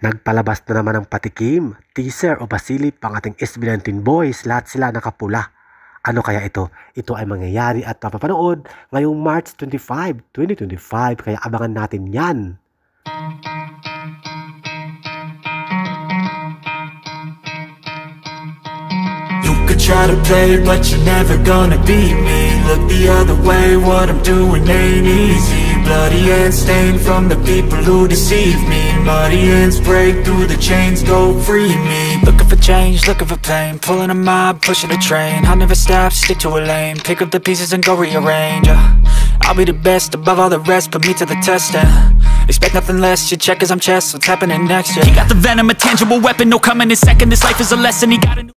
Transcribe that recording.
Nagpalabas na naman ng patikim, teaser o pasilip ang ating SB19 boys, lahat sila nakapula. Ano kaya ito? Ito ay mangyayari at mapapanood ngayong March 25, 2025, kaya abangan natin yan. You could try to play but you're never gonna beat me. Look the other way, what I'm doing ain't easy. Bloody hands stained from the people who deceive me. Muddy hands break through the chains, go free me. Looking for change, looking for pain. Pulling a mob, pushing a train. I'll never stop, stick to a lane. Pick up the pieces and go rearrange. I'll be the best above all the rest, put me to the test and expect nothing less, your check as I'm chess. What's happening next, yeah. He got the venom, a tangible weapon, no coming in second. This life is a lesson, he got a new